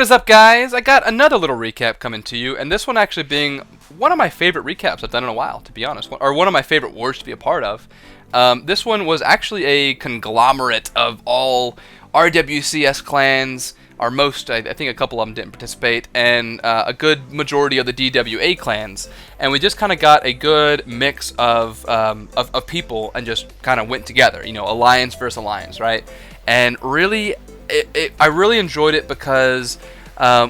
What is up, guys? I got another little recap coming to you, and this one actually being one of my favorite recaps I've done in a while, to be honest, or one of my favorite wars to be a part of. This one was actually a conglomerate of all RWCS clans, or most, I think a couple of them didn't participate, and a good majority of the DWA clans, and we just kind of got a good mix of people and just kind of went together, you know, alliance versus alliance, right? And really, I really enjoyed it because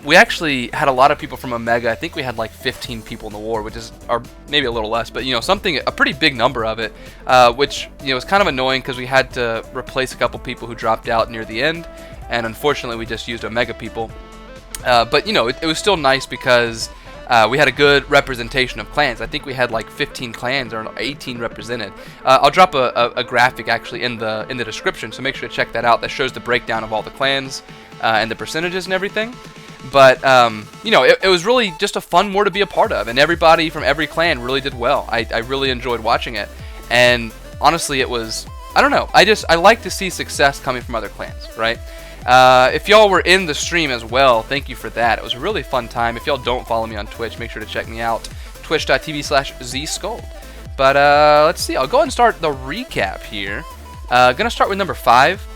we actually had a lot of people from Omega. I think we had like 15 people in the war, which is, or maybe a little less, but you know, a pretty big number of it, which, you know, was kind of annoying because we had to replace a couple people who dropped out near the end, and unfortunately we just used Omega people. But you know, it was still nice because we had a good representation of clans. I think we had like 15 clans or 18 represented. I'll drop a graphic actually in the description, so make sure to check that out. That shows the breakdown of all the clans and the percentages and everything. But you know, it was really just a fun war to be a part of, and everybody from every clan really did well. I really enjoyed watching it, and honestly, it was, I don't know, I like to see success coming from other clans, right? If y'all were in the stream as well, thank you for that. It was a really fun time. If y'all don't follow me on Twitch, make sure to check me out, twitch.tv/ZSkull. But let's see, I'll go ahead and start the recap here. Gonna start with number 5.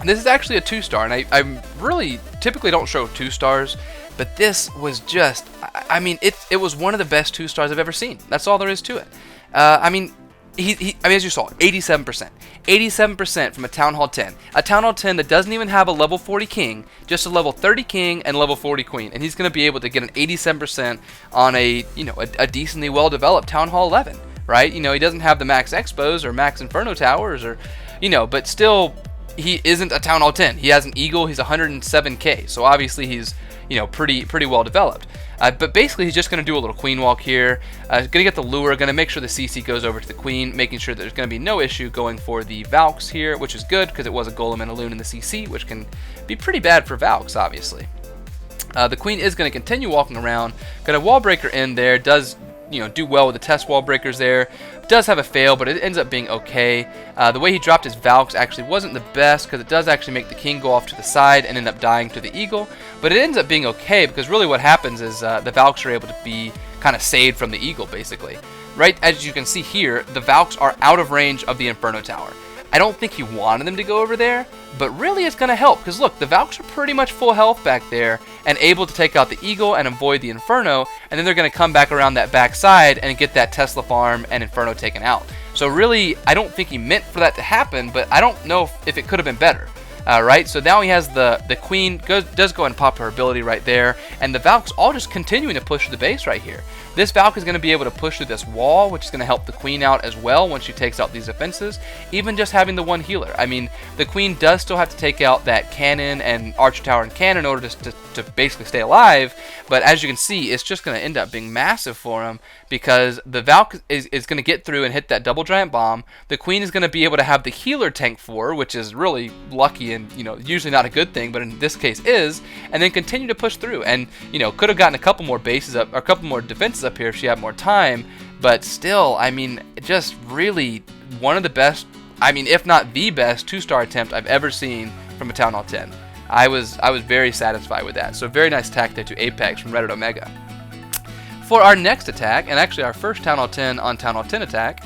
This is actually a 2-star, and I really typically don't show 2-stars, but this was just, I mean, it was one of the best 2-stars I've ever seen. That's all there is to it. I mean, I mean, as you saw, 87%. 87% from a Town Hall 10. A Town Hall 10 that doesn't even have a level 40 king, just a level 30 king and level 40 queen. And he's going to be able to get an 87% on a, you know, a decently well-developed Town Hall 11, right? You know, he doesn't have the max expos or max inferno towers or, you know, but still, he isn't a Town Hall 10. He has an eagle. He's 107k. So obviously he's, you know, pretty well developed. But basically, he's just going to do a little queen walk here. Going to get the lure, going to make sure the CC goes over to the queen, making sure there's going to be no issue going for the Valks here, which is good because it was a golem and a loon in the CC, which can be pretty bad for Valks, obviously. The queen is going to continue walking around. Got a wall breaker in there. Does, you know, do well with the test wall breakers there. Does have a fail, but it ends up being okay. The way he dropped his Valks actually wasn't the best because it does actually make the king go off to the side and end up dying to the eagle. But it ends up being okay because really what happens is the Valks are able to be kind of saved from the eagle, basically. Right, as you can see here, the Valks are out of range of the Inferno Tower. I don't think he wanted them to go over there, but really it's going to help because look, the Valks are pretty much full health back there and able to take out the eagle and avoid the Inferno, and then they're going to come back around that back side and get that Tesla farm and Inferno taken out. So really, I don't think he meant for that to happen, but I don't know if it could have been better. Right, so now he has the queen, does go and pop her ability right there, and the Valks all just continuing to push the base right here. This Valk is going to be able to push through this wall, which is going to help the queen out as well once she takes out these defenses, even just having the one healer. I mean, the queen does still have to take out that cannon and archer tower and cannon in order to basically stay alive, but as you can see, it's just going to end up being massive for him because the Valk is going to get through and hit that double giant bomb. The queen is going to be able to have the healer tank for her, which is really lucky and, you know, usually not a good thing, but in this case is, and then continue to push through. And, you know, could have gotten a couple more bases up, or a couple more defenses up here if she had more time, but still, I mean, just really one of the best, I mean, if not the best 2-star attempt I've ever seen from a Town Hall 10. I was very satisfied with that. So very nice attack there to Apex from Reddit Omega. For our next attack, and actually our first Town Hall 10 on Town Hall 10 attack,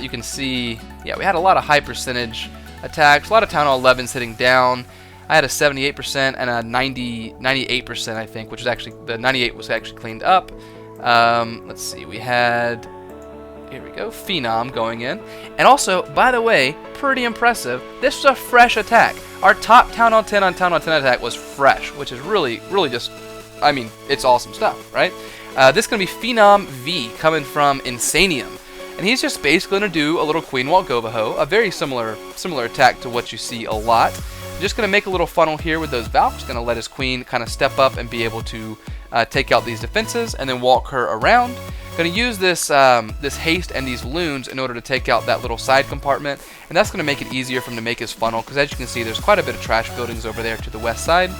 you can see, yeah, we had a lot of high percentage attacks, a lot of Town Hall 11s hitting down. I had a 78% and a 98%, I think, which was actually, the 98 was actually cleaned up. Let's see, we had, here we go, Phenom going in. And also, by the way, pretty impressive, this was a fresh attack. Our top Town Hall 10 on Town Hall 10 attack was fresh, which is really just, I mean, it's awesome stuff, right? This is going to be ThePhenomV coming from INSANIAM. And he's just basically going to do a little Queen Walk GoVaHo, a very similar attack to what you see a lot. Just going to make a little funnel here with those Valks, going to let his queen kind of step up and be able to take out these defenses and then walk her around. Going to use this this haste and these loons in order to take out that little side compartment, and that's going to make it easier for him to make his funnel because as you can see there's quite a bit of trash buildings over there to the west side.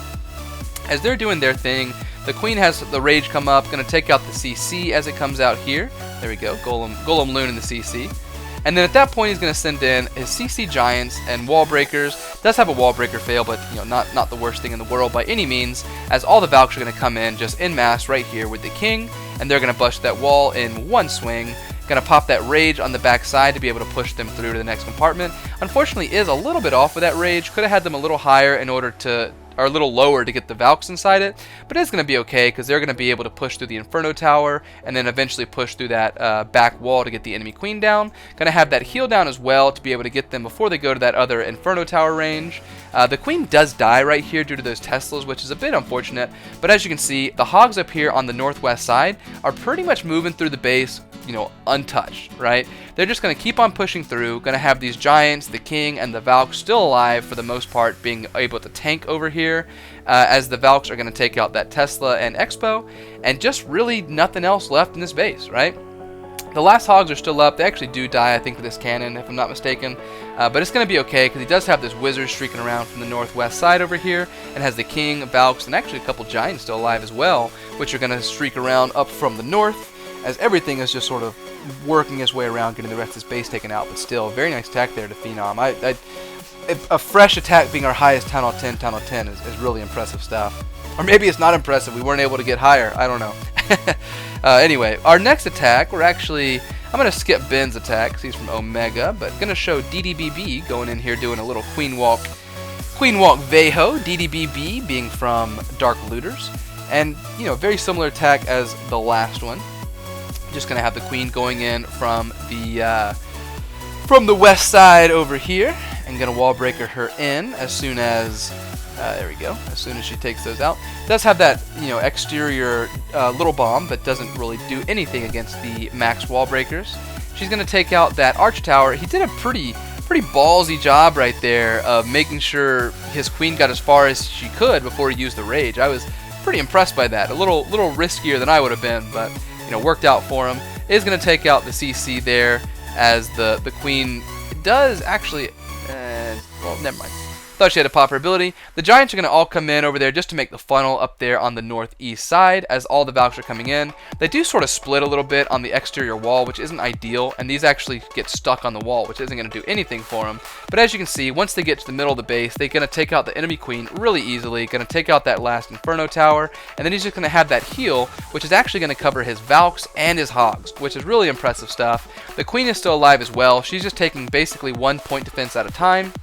As they're doing their thing, the queen has the rage come up, going to take out the CC as it comes out here. There we go, Golem Loon in the CC. And then at that point, he's going to send in his CC Giants and Wall Breakers. Does have a Wall Breaker fail, but not the worst thing in the world by any means, as all the Valks are going to come in just en masse right here with the King, and they're going to bust that wall in one swing. Going to pop that Rage on the back side to be able to push them through to the next compartment. Unfortunately, is a little bit off with that Rage. Could have had them a little higher in order to, or a little lower to get the Valks inside it, but it's going to be okay because they're going to be able to push through the Inferno Tower and then eventually push through that back wall to get the enemy Queen down. Going to have that heal down as well to be able to get them before they go to that other Inferno Tower range. The Queen does die right here due to those Teslas, which is a bit unfortunate, but as you can see, the Hogs up here on the northwest side are pretty much moving through the base, untouched, right? They're just going to keep on pushing through, going to have these Giants, the King, and the Valk still alive for the most part, being able to tank over here, as the Valks are going to take out that Tesla and Expo, and just really nothing else left in this base, right? The last Hogs are still up. They actually do die, I think, with this cannon, if I'm not mistaken. But it's going to be okay, because he does have this Wizard streaking around from the northwest side over here, and has the King, Valks, and actually a couple Giants still alive as well, which are going to streak around up from the north, as everything is just sort of working its way around, getting the rest of this base taken out. But still, very nice attack there to Phenom. A fresh attack being our highest Town Hall 10 is really impressive stuff. Or maybe it's not impressive. We weren't able to get higher. I don't know. Anyway, our next attack, I'm going to skip Ben's attack because he's from Omega, but going to show DWB going in here doing a little Queen Walk VaHo, DWB being from Dark Looters. And, very similar attack as the last one. Just going to have the Queen going in from the west side over here, and going to Wall Breaker her in as soon as, there we go, as soon as she takes those out. Does have that, exterior little bomb, but doesn't really do anything against the max Wall Breakers. She's going to take out that Arch Tower. He did a pretty ballsy job right there of making sure his Queen got as far as she could before he used the Rage. I was pretty impressed by that. A little riskier than I would have been, but worked out for him. Is going to take out the CC there, as the Queen does actually, well, never mind. Thought she had a pop her ability. The Giants are going to all come in over there just to make the funnel up there on the northeast side, as all the Valks are coming in. They do sort of split a little bit on the exterior wall, which isn't ideal, and these actually get stuck on the wall, which isn't going to do anything for them. But as you can see, once they get to the middle of the base, they're going to take out the enemy Queen really easily, going to take out that last Inferno Tower, and then he's just going to have that heal, which is actually going to cover his Valks and his Hogs, which is really impressive stuff. The Queen is still alive as well. She's just taking basically 1 point defense at a time,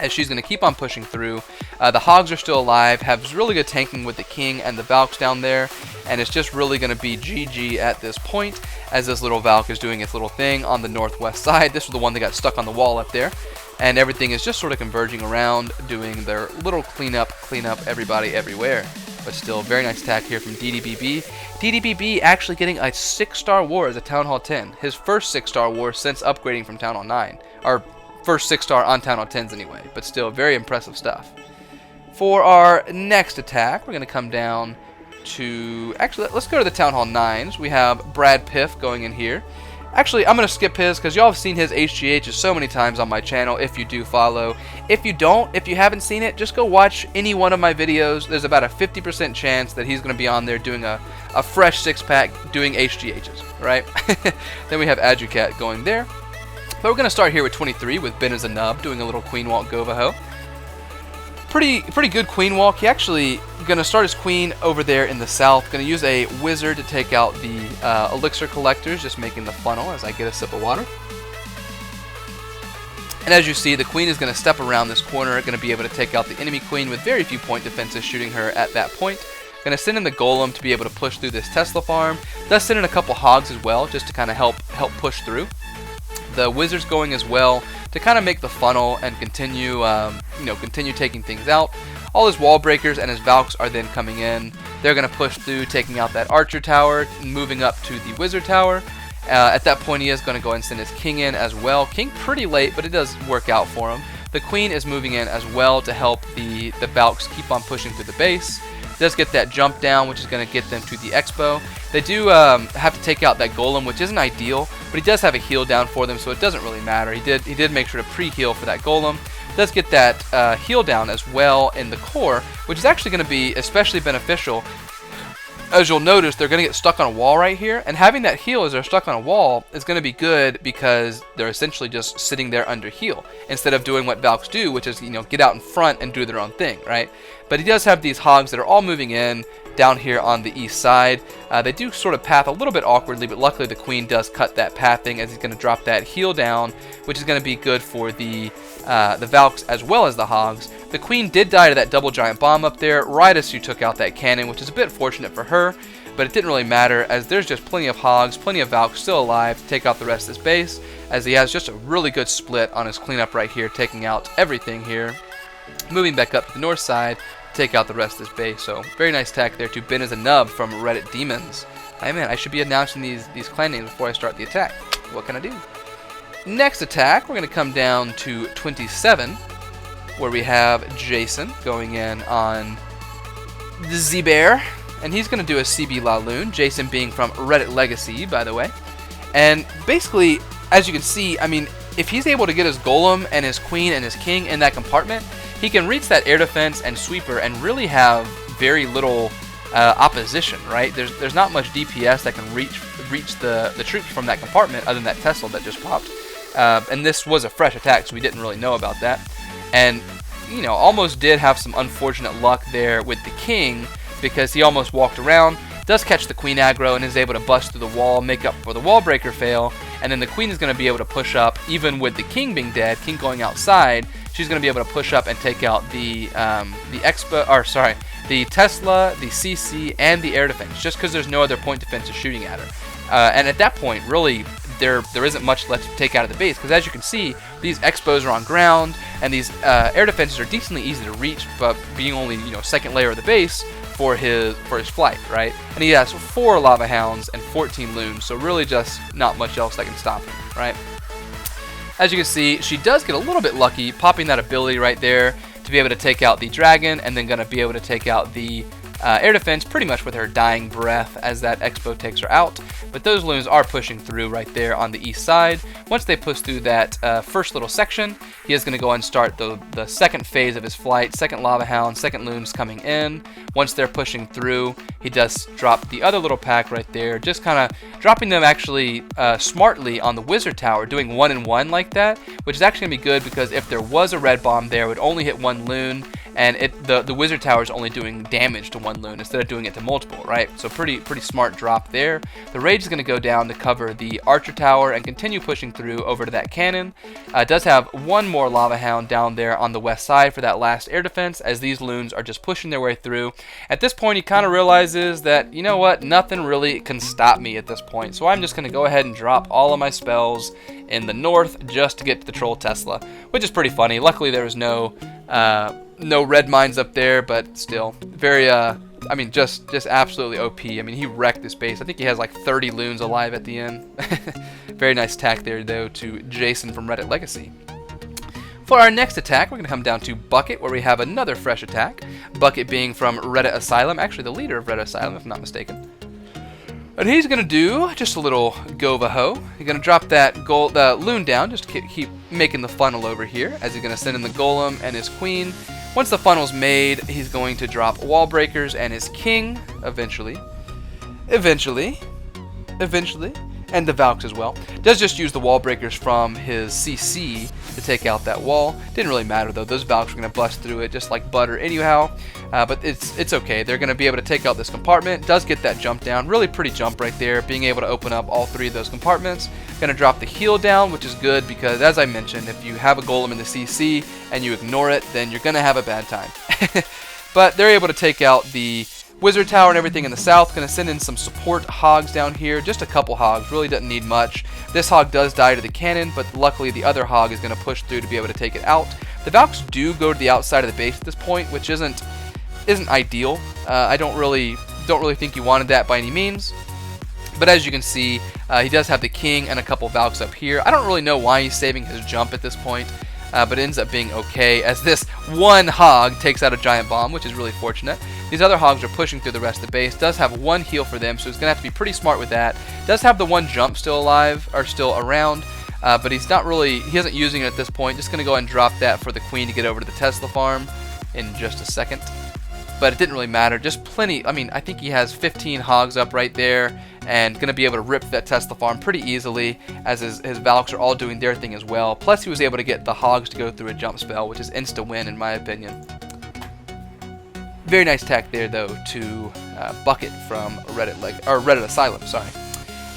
as she's going to keep on pushing through. The Hogs are still alive, have really good tanking with the King and the Valks down there, and it's just really going to be GG at this point, as this little Valk is doing its little thing on the northwest side. This was the one that got stuck on the wall up there, and everything is just sort of converging around, doing their little cleanup everybody everywhere. But still, very nice attack here from DWB. DWB actually getting a 6-star war as a Town Hall 10. His first 6-star war since upgrading from Town Hall 9. Or first 6-star on Town Hall 10s anyway, but still very impressive stuff. For our next attack, we're going to come down to, actually, let's go to the Town Hall 9s. We have Brad Piff going in here. Actually, I'm going to skip his because y'all have seen his HGHs so many times on my channel if you do follow. If you don't, if you haven't seen it, just go watch any one of my videos. There's about a 50% chance that he's going to be on there doing a fresh 6-pack doing HGHs, right? Then we have Adjucat going there. But we're going to start here with 23 with BenIsaNub doing a little Queen Walk GoVaHo. Pretty good Queen Walk. He actually going to start his Queen over there in the south. Going to use a Wizard to take out the Elixir Collectors, just making the funnel as I get a sip of water. And as you see, the Queen is going to step around this corner, going to be able to take out the enemy Queen with very few point defenses, shooting her at that point. Going to send in the Golem to be able to push through this Tesla farm. Does send in a couple Hogs as well, just to kind of help push through. The Wizard's going as well to kind of make the funnel and continue, continue taking things out. All his Wall Breakers and his Valks are then coming in. They're going to push through, taking out that Archer Tower, moving up to the Wizard Tower. At that point, he is going to go and send his King in as well. King pretty late, but it does work out for him. The Queen is moving in as well to help the Valks keep on pushing through the base. Does get that jump down, which is going to get them to the Expo. They do have to take out that Golem, which isn't ideal, but he does have a heal down for them, so it doesn't really matter. He did make sure to pre-heal for that Golem. Does get that heal down as well in the core, which is actually going to be especially beneficial as you'll notice, they're going to get stuck on a wall right here, and having that heal as they're stuck on a wall is going to be good because they're essentially just sitting there under heal instead of doing what Valks do, which is, you know, get out in front and do their own thing, right? But he does have these hogs that are all moving in down here on the east side. They do sort of path a little bit awkwardly, but luckily the queen does cut that pathing as he's going to drop that heal down, which is going to be good for the Valks as well as the hogs. The queen did die to that double giant bomb up there right as she took out that cannon, which is a bit fortunate for her, but it didn't really matter as there's just plenty of hogs, plenty of Valks still alive to take out the rest of this base, as he has just a really good split on his cleanup right here, taking out everything here. Moving back up to the north side, take out the rest of this base. So very nice attack there to BenIsaNub from Reddit Demons. Hey man, I should be announcing these clan names before I start the attack. What can I do? Next attack, we're going to come down to 27, where we have Jason going in on the Z-Bear, and he's going to do a CB LaLoon, Jason being from Reddit Legacy, by the way. And basically, as you can see, I mean, if he's able to get his Golem and his Queen and his King in that compartment, he can reach that air defense and sweeper and really have very little opposition, right? There's not much DPS that can reach the troops from that compartment other than that Tesla that just popped. And this was a fresh attack, so we didn't really know about that. And, you know, almost did have some unfortunate luck there with the King because he almost walked around, does catch the Queen aggro and is able to bust through the wall, make up for the wall breaker fail, and then the Queen is going to be able to push up, even with the King being dead, King going outside, she's going to be able to push up and take out the Tesla, the CC, and the air defense, just because there's no other point defenses shooting at her. And at that point, really, there isn't much left to take out of the base, because as you can see, these Expos are on ground, and these air defenses are decently easy to reach, but being only, you know, second layer of the base for his flight, right? And he has 4 Lava Hounds and 14 Loons, so really just not much else that can stop him, right? As you can see, she does get a little bit lucky, popping that ability right there to be able to take out the dragon, and then going to be able to take out the air defense pretty much with her dying breath as that Expo takes her out. But those Loons are pushing through right there on the east side. Once they push through that first little section, he is going to go and start the second phase of his flight, second Lava Hound, second Loons coming in. Once they're pushing through, he does drop the other little pack right there, just kind of dropping them actually smartly on the Wizard Tower, doing 1 and 1 like that, which is actually going to be good because if there was a red bomb there, it would only hit 1 Loon, and the Wizard Tower is only doing damage to 1 Loon instead of doing it to multiple, right? So pretty smart drop there. The Rage is going to go down to cover the Archer Tower and continue pushing through over to that cannon. Does have 1 more Lava Hound down there on the west side for that last air defense, as these Loons are just pushing their way through. At this point, he kind of realizes that, you know what, nothing really can stop me at this point, so I'm just going to go ahead and drop all of my spells in the north just to get to the Troll Tesla, which is pretty funny. Luckily, there was no red mines up there, but still very I mean, just absolutely OP. I mean, he wrecked this base. I think he has like 30 Loons alive at the end. Very nice attack there, though, to Jason from Reddit Legacy. For our next attack, we're going to come down to Bucket, where we have another fresh attack. Bucket being from Reddit Asylum, actually the leader of Reddit Asylum, if I'm not mistaken. And he's going to do just a little GoVaHo. He's going to drop that Loon down, just to keep making the funnel over here, as he's going to send in the Golem and his Queen. Once the funnel's made, he's going to drop Wall Breakers and his King, eventually, and the Valks as well. Does just use the Wall Breakers from his CC to take out that wall. Didn't really matter though, those Valks were going to bust through it just like butter anyhow. But it's okay, they're going to be able to take out this compartment. Does get that jump down, really pretty jump right there, being able to open up all 3 of those compartments. Going to drop the heal down, which is good because, as I mentioned, if you have a Golem in the CC and you ignore it, then you're going to have a bad time. But they're able to take out the Wizard Tower and everything in the south. Going to send in some support hogs down here, just a couple hogs, really doesn't need much. This hog does die to the cannon, but luckily the other hog is going to push through to be able to take it out. The Valks do go to the outside of the base at this point, which isn't ideal. I don't really think he wanted that by any means. But as you can see, he does have the King and a couple Valks up here. I don't really know why he's saving his jump at this point, but it ends up being okay, as this one hog takes out a giant bomb, which is really fortunate. These other hogs are pushing through the rest of the base. Does have 1 heal for them, so he's going to have to be pretty smart with that. Does have the 1 jump still alive, or still around, but he isn't using it at this point. Just going to go ahead and drop that for the Queen to get over to the Tesla farm in just a second. but it didn't really matter. Just plenty. I mean, I think he has 15 hogs up right there, and going to be able to rip that Tesla farm pretty easily, as his Valks are all doing their thing as well. Plus, he was able to get the hogs to go through a jump spell, which is insta-win in my opinion. Very nice attack there, though, to Bucket from Reddit Asylum. Sorry.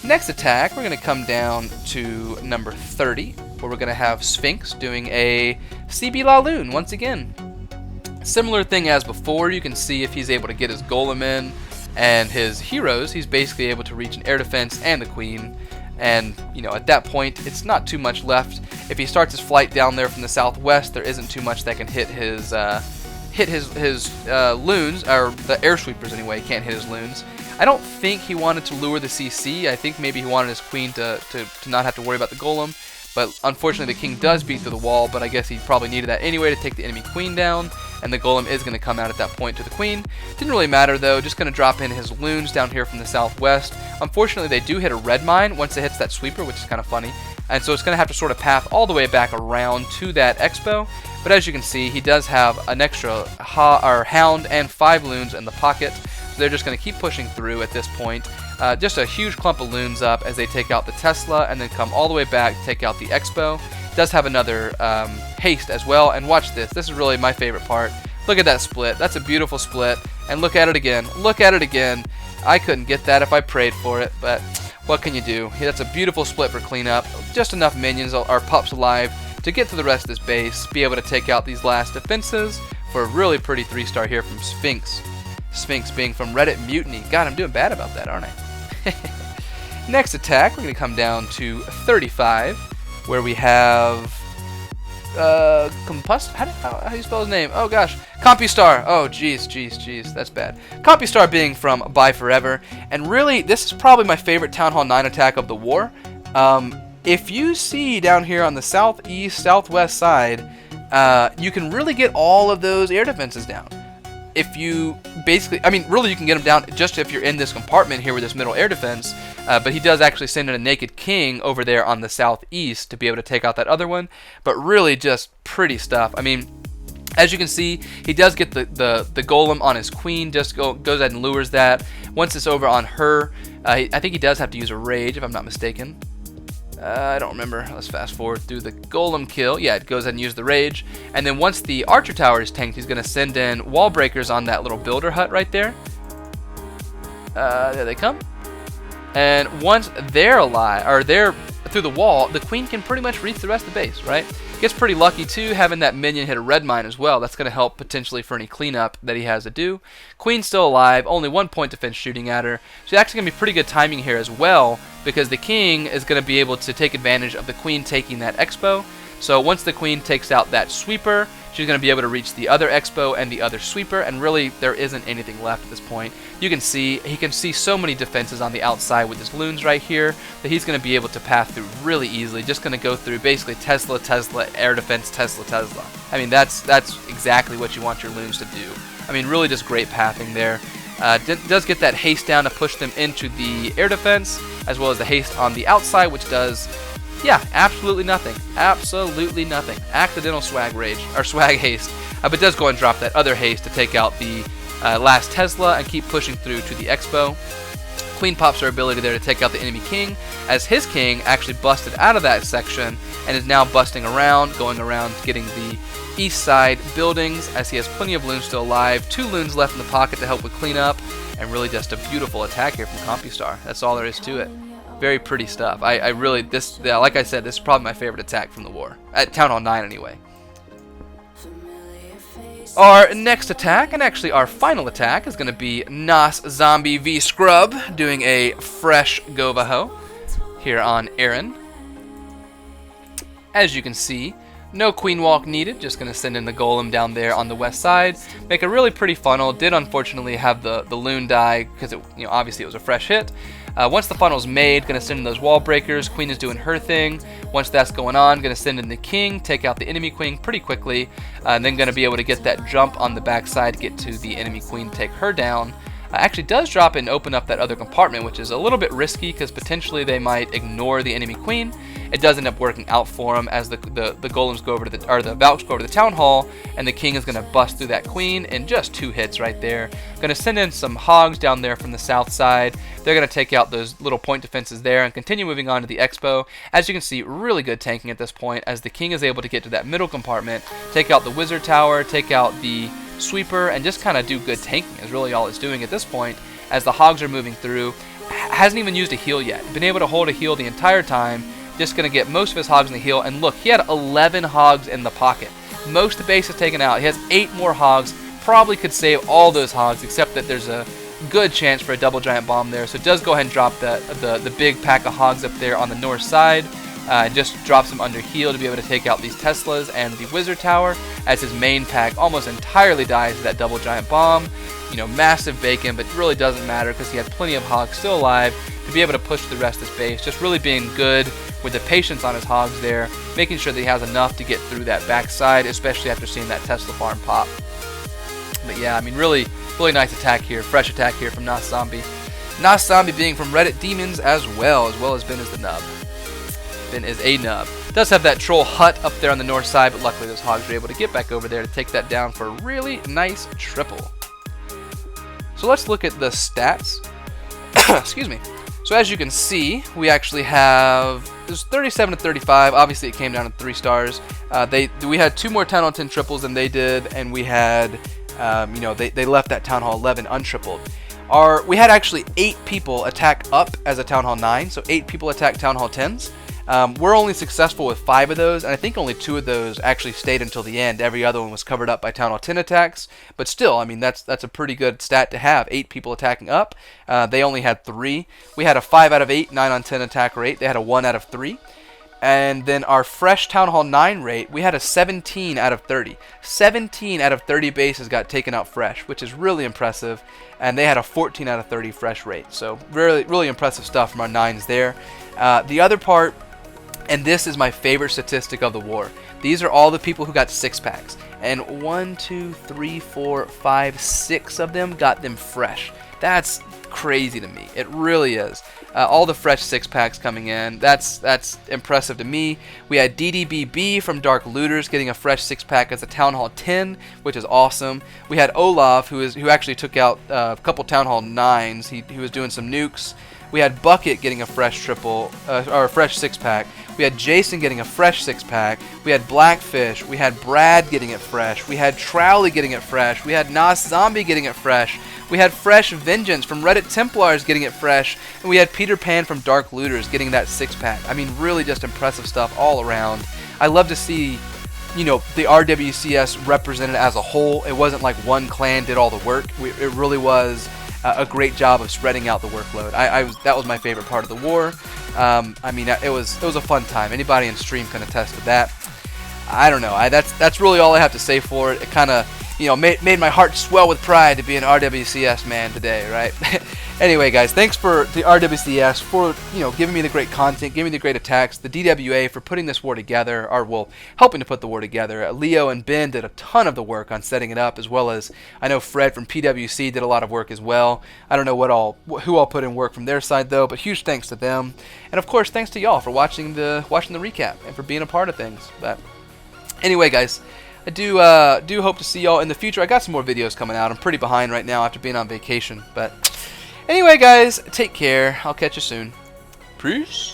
Next attack, we're going to come down to number 30, where we're going to have Sphynx doing a CB LaLoon once again. Similar thing as before. You can see if he's able to get his Golem in and his heroes, he's basically able to reach an air defense and the queen. And, you know, at that point, it's not too much left. If he starts his flight down there from the southwest, there isn't too much that can hit his loons, or the air sweepers anyway. He can't hit his loons. I don't think he wanted to lure the CC. I think maybe he wanted his queen to not have to worry about the golem. But unfortunately, the king does beat through the wall, but I guess he probably needed that anyway to take the enemy queen down, and the golem is going to come out at that point to the queen. Didn't really matter, though. Just going to drop in his loons down here from the southwest. Unfortunately, they do hit a red mine once it hits that sweeper, which is kind of funny. And so it's going to have to sort of path all the way back around to that expo. But as you can see, he does have an extra hound and 5 loons in the pocket. So they're just going to keep pushing through at this point. Just a huge clump of loons up as they take out the Tesla and then come all the way back to take out the expo. Does have another haste as well. And watch this. This is really my favorite part. Look at that split. That's a beautiful split. And look at it again. Look at it again. I couldn't get that if I prayed for it, but what can you do? That's a beautiful split for cleanup. Just enough minions or pups alive to get to the rest of this base, be able to take out these last defenses for a really pretty 3-star here from Sphynx. Sphynx being from Reddit Mutiny. God, I'm doing bad about that, aren't I? Next attack, we're going to come down to 35, where we have Compustar. How do you spell his name? Oh gosh, Compustar. Oh jeez, that's bad. Compustar being from ByeForever, and really, this is probably my favorite Town Hall 9 attack of the war. If you see down here on the southeast, southwest side, you can really get all of those air defenses down. If you basically, I mean, really you can get them down just if you're in this compartment here with this middle air defense, but he does actually send in a naked king over there on the southeast to be able to take out that other one, but really just pretty stuff. I mean, as you can see, he does get the golem on his queen, just goes ahead and lures that. Once it's over on her, I think he does have to use a rage if I'm not mistaken. I don't remember. Let's fast forward through the golem kill. Yeah, it goes ahead and uses the rage. And then once the archer tower is tanked, he's going to send in wall breakers on that little builder hut right there. There they come. And once they're alive, or they're through the wall, the queen can pretty much reach the rest of the base, right? Gets pretty lucky too, having that minion hit a red mine as well. That's going to help potentially for any cleanup that he has to do. Queen's still alive, only 1 point defense shooting at her. She's actually going to be pretty good timing here as well, because the king is going to be able to take advantage of the queen taking that expo. So once the queen takes out that sweeper, she's going to be able to reach the other expo and the other sweeper, and really there isn't anything left at this point. You can see, he can see so many defenses on the outside with his loons right here that he's going to be able to path through really easily. Just going to go through basically Tesla, air defense, Tesla. I mean, that's exactly what you want your loons to do. I mean, really just great pathing there. Does get that haste down to push them into the air defense, as well as the haste on the outside, which does, yeah, absolutely nothing. Absolutely nothing. Accidental swag rage, or swag haste. But does go and drop that other haste to take out the last Tesla and keep pushing through to the expo. Queen pops her ability there to take out the enemy king, as his king actually busted out of that section and is now busting around, going around getting the east side buildings, as he has plenty of loons still alive, 2 loons left in the pocket to help with cleanup, and really just a beautiful attack here from Compustar. That's all there is to it. Very pretty stuff. I really, like I said, this is probably my favorite attack from the war. At Town Hall 9 anyway. Our next attack, and actually our final attack, is going to be NoszombieVScrub doing a fresh GoVaHo here on Aaron. As you can see, no queen walk needed, just going to send in the golem down there on the west side. Make a really pretty funnel. Did unfortunately have the loon die because obviously it was a fresh hit. Once the funnel's made, going to send in those wall breakers. Queen is doing her thing. Once that's going on, going to send in the king, take out the enemy queen pretty quickly, and then going to be able to get that jump on the backside, get to the enemy queen, take her down. actually does drop and open up that other compartment, which is a little bit risky because potentially they might ignore the enemy queen. It does end up working out for them as the golems go over to the Valks go over to the town hall, and the king is going to bust through that queen in just 2 hits right there. Going to send in some hogs down there from the south side. They're going to take out those little point defenses there and continue moving on to the expo. As you can see, really good tanking at this point as the king is able to get to that middle compartment, take out the wizard tower, take out the sweeper, and just kind of do good tanking is really all it's doing at this point as the hogs are moving through. Hasn't even used a heal yet. Been able to hold a heal the entire time. Just going to get most of his hogs in the heal. And look, he had 11 hogs in the pocket. Most of the base is taken out. He has 8 more hogs. Probably could save all those hogs, except that there's a good chance for a double giant bomb there. So it does go ahead and drop the big pack of hogs up there on the north side. And just drops them under heal to be able to take out these Teslas and the wizard tower as his main pack almost entirely dies to that double giant bomb. You know, massive bacon, but it really doesn't matter because he had plenty of hogs still alive to be able to push the rest of his base. Just really being good with the patience on his hogs there, making sure that he has enough to get through that backside, especially after seeing that Tesla farm pop. But yeah, I mean, really nice attack here, fresh attack here from Noszombie. Noszombie being from Reddit Demons as well as BenIsaNub. BenIsaNub. Does have that troll hut up there on the north side, but luckily those hogs were able to get back over there to take that down for a really nice triple. So let's look at the stats. Excuse me. So as you can see, we actually have, it was 37 to 35. Obviously, it came down to 3 stars. We had 2 more Town Hall 10 triples than they did, and we had, they left that Town Hall 11 untripled. We had actually 8 people attack up as a Town Hall 9, so 8 people attack Town Hall 10s. We're only successful with 5 of those, and I think only 2 of those actually stayed until the end. Every other one was covered up by Town Hall 10 attacks, but still, I mean, that's a pretty good stat to have. 8 people attacking up. They only had 3. We had a 5 out of 8, 9 on 10 attack rate. They had a 1 out of 3. And then our fresh Town Hall 9 rate, we had a 17 out of 30. 17 out of 30 bases got taken out fresh, which is really impressive. And they had a 14 out of 30 fresh rate. So really impressive stuff from our 9s there. The other part, and this is my favorite statistic of the war. These are all the people who got 6-packs. And 1, 2, 3, 4, 5, 6 of them got them fresh. That's crazy to me. It really is. All the fresh 6-packs coming in. That's impressive to me. We had DWA from Dark Looters getting a fresh 6-pack as a Town Hall 10, which is awesome. We had Olaf, who actually took out a couple Town Hall 9s. He was doing some nukes. We had Bucket getting a fresh triple, or a fresh 6-pack. We had Jason getting a fresh 6-pack. We had Blackfish. We had Brad getting it fresh. We had Trowley getting it fresh. We had NosZombie getting it fresh. We had Fresh Vengeance from Reddit Templars getting it fresh. And we had Peter Pan from Dark Looters getting that 6-pack. I mean, really just impressive stuff all around. I love to see, you know, the RWCS represented as a whole. It wasn't like one clan did all the work. It really was a great job of spreading out the workload. That was my favorite part of the war. I mean, it was a fun time. Anybody in stream can attest to that. I don't know. That's really all I have to say for it. It kind of, you know, made my heart swell with pride to be an RWCS man today, right? Anyway, guys, thanks for the RWCS for, you know, giving me the great content, giving me the great attacks, the DWA for putting this war together, or, well, helping to put the war together. Leo and Ben did a ton of the work on setting it up, as well as I know Fred from PWC did a lot of work as well. I don't know who all put in work from their side, though, but huge thanks to them. And, of course, thanks to y'all for watching the recap and for being a part of things. But anyway, guys, I do hope to see y'all in the future. I got some more videos coming out. I'm pretty behind right now after being on vacation. But anyway, guys, take care. I'll catch you soon. Peace.